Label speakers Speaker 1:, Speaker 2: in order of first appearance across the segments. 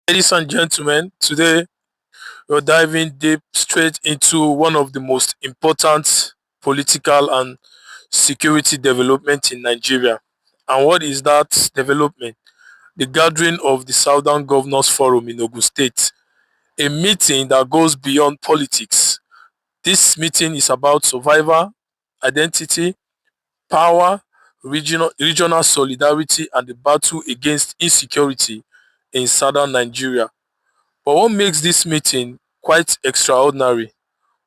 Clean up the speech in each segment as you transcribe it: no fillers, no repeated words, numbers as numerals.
Speaker 1: Ladies and gentlemen, today we're diving deep straight into one of the most important political and security development in Nigeria. And what is that development? The gathering of the Southern Governors Forum in Ogun State, a meeting that goes beyond politics. This meeting is about survival, identity, power, regional solidarity, and the battle against insecurity in southern Nigeria. But what makes this meeting quite extraordinary?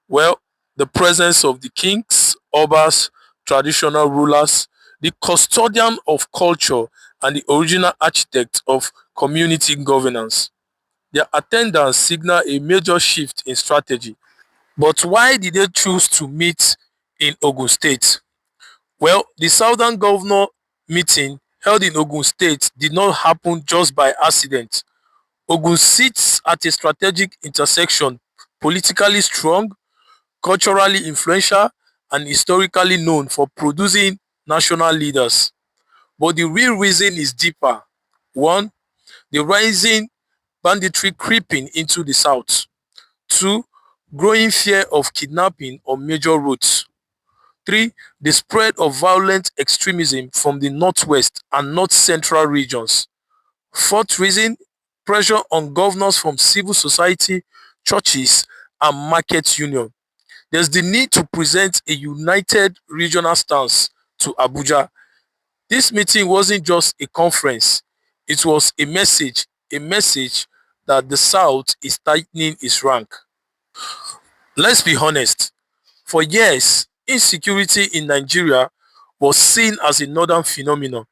Speaker 1: Well, the presence of the kings, obas, traditional rulers, the custodian of culture, and the original architect of community governance. Their attendance signal a major shift in strategy. But why did they choose to meet in Ogun State? Well, the Southern Governor meeting held in Ogun State did not happen just by accident. Ogun sits at a strategic intersection, politically strong, culturally influential, and historically known for producing national leaders. But the real reason is deeper. One, the rising banditry creeping into the south. Two, growing fear of kidnapping on major roads. Three, the spread of violent extremism from the northwest and north central regions. Fourth reason, pressure on governors from civil society, churches, and market union. There's the need to present a united regional stance to Abuja. This meeting wasn't just a conference, it was a message that the South is tightening its rank. Let's be honest, for years, insecurity in Nigeria was seen as a northern phenomenon.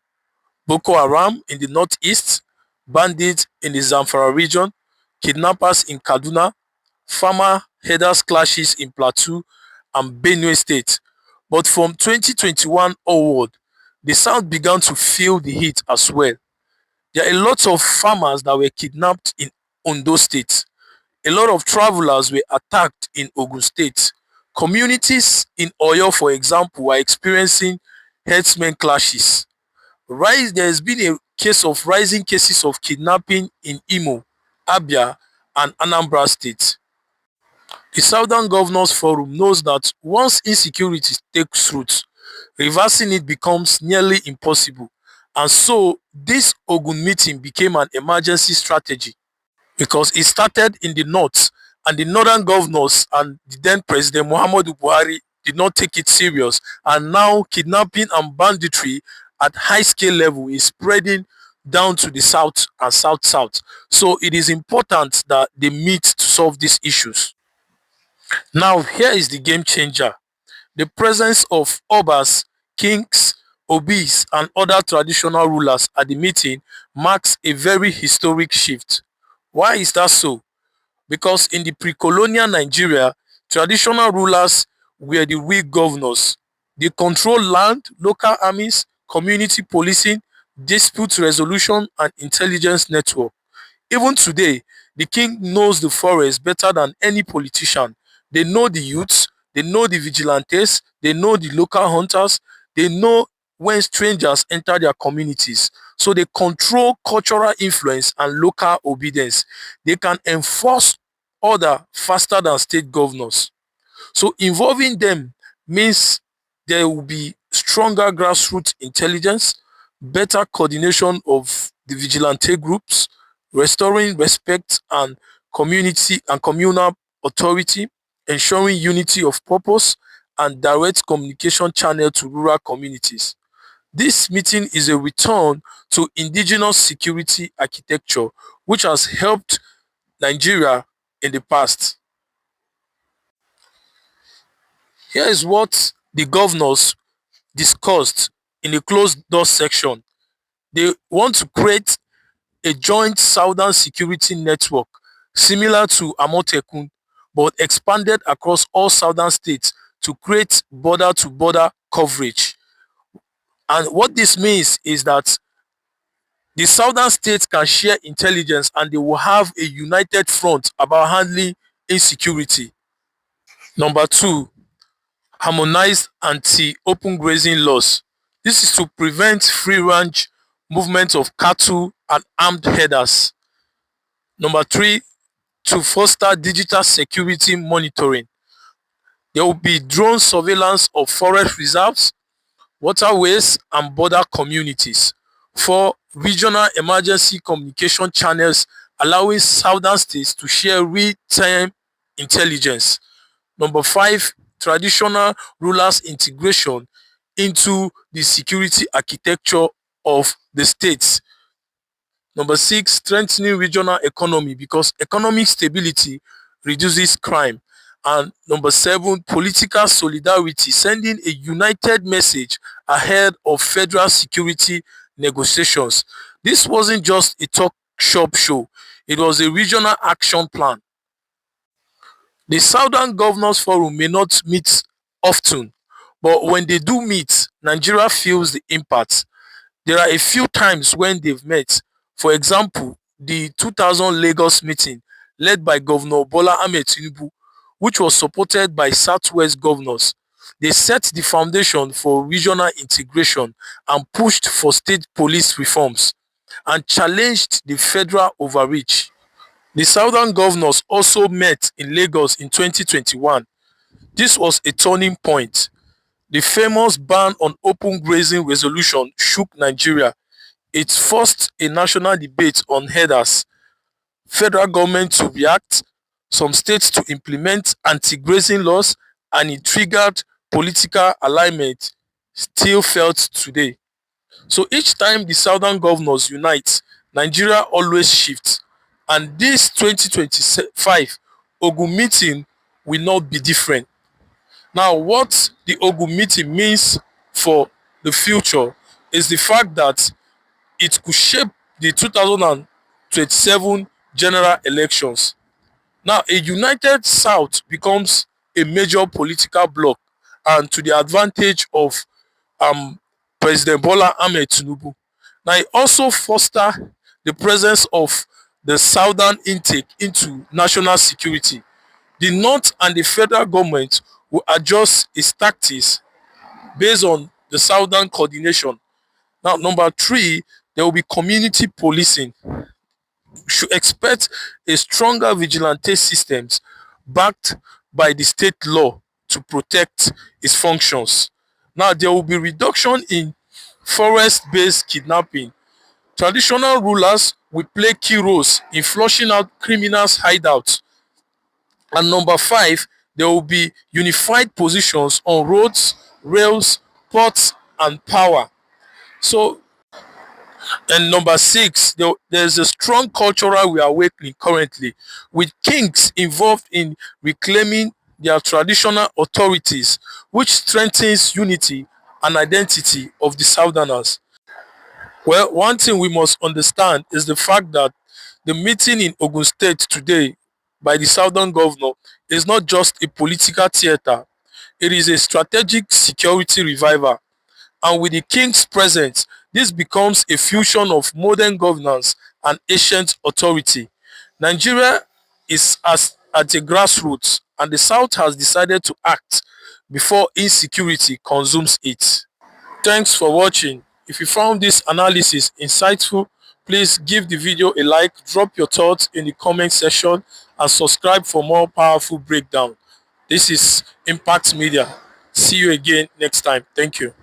Speaker 1: Boko Haram in the northeast, bandits in the Zamfara region, kidnappers in Kaduna, farmer herders clashes in Plateau and Benue State. But from 2021 onward, the South began to feel the heat as well. There are a lot of farmers that were kidnapped in Ondo State. A lot of travelers were attacked in Ogun State. Communities in Oyo, for example, are experiencing herdsmen clashes. There has been a case of rising cases of kidnapping in Imo, Abia, and Anambra State. The Southern Governors Forum knows that once insecurity takes root, reversing it becomes nearly impossible. And so this Ogun meeting became an emergency strategy because it started in the north, and the northern governors and the then President Muhammadu Buhari did not take it serious, and now kidnapping and banditry at high scale level is spreading down to the south and south. So it is important that they meet to solve these issues. Now here is the game changer. The presence of obas, kings, obis, and other traditional rulers at the meeting marks a very historic shift. Why is that so? Because in the pre-colonial Nigeria, traditional rulers were the real governors. They control land, local armies, community policing, dispute resolution, and intelligence network. Even today, the king knows the forest better than any politician. They know the youths, they know the vigilantes, they know the local hunters, they know when strangers enter their communities. So they control cultural influence and local obedience. They can enforce order faster than state governors. So involving them means there will be stronger grassroots intelligence, better coordination of the vigilante groups, restoring respect and community and communal authority, ensuring unity of purpose, and direct communication channel to rural communities. This meeting is a return to indigenous security architecture, which has helped Nigeria in the past. Here is what the governors discussed in a closed door section. They want to create a joint southern security network similar to Amotekun, but expanded across all southern states to create border to border coverage. And what this means is that the southern states can share intelligence and they will have a united front about handling insecurity. Number two, harmonized anti-open grazing laws. This is to prevent free range movement of cattle and armed herders. Number three, to foster digital security monitoring. There will be drone surveillance of forest reserves, waterways, and border communities. For regional emergency communication channels, allowing southern states to share real-time intelligence. Number five, traditional rulers integration into the security architecture of the states. Number six, strengthening regional economy because economic stability reduces crime. And number seven, political solidarity, sending a united message ahead of federal security negotiations. This wasn't just a talk shop show, it was a regional action plan. The Southern Governors Forum may not meet often, but when they do meet, Nigeria feels the impact. There are a few times when they've met. For example, the 2000 Lagos meeting led by Governor Bola Ahmed Tinubu, which was supported by Southwest governors. They set the foundation for regional integration and pushed for state police reforms and challenged the federal overreach. The Southern governors also met in Lagos in 2021. This was a turning point. The famous ban on open grazing resolution shook Nigeria. It forced a national debate on headers, federal government to react, some states to implement anti-grazing laws, and it triggered political alignment still felt today. So each time the southern governors unite, Nigeria always shifts. And this 2025 Ogun meeting will not be different. Now, what the Ogun meeting means for the future is the fact that it could shape the 2027 general elections. Now, a united South becomes a major political bloc and to the advantage of um, President Bola Ahmed Tinubu. Now, it also foster the presence of the Southern intake into national security. The North and the federal government will adjust its tactics based on the Southern coordination. Now, number three, there will be community policing. We should expect a stronger vigilante systems backed by the state law to protect its functions. Now, there will be reduction in forest-based kidnapping. Traditional rulers will play key roles in flushing out criminals' hideouts. And number five, there will be unified positions on roads, rails, ports, and power. So, and number six, there's a strong cultural reawakening currently, with kings involved in reclaiming their traditional authorities, which strengthens unity and identity of the Southerners. Well, one thing we must understand is the fact that the meeting in Ogun State today by the Southern governor is not just a political theater, it is a strategic security revival. And with the king's presence, this becomes a fusion of modern governance and ancient authority. Nigeria is at a grassroots, and the South has decided to act before insecurity consumes it. Thanks for watching. If you found this analysis insightful, please give the video a like, drop your thoughts in the comment section, and subscribe for more powerful breakdown. This is Impact Media. See you again next time. Thank you.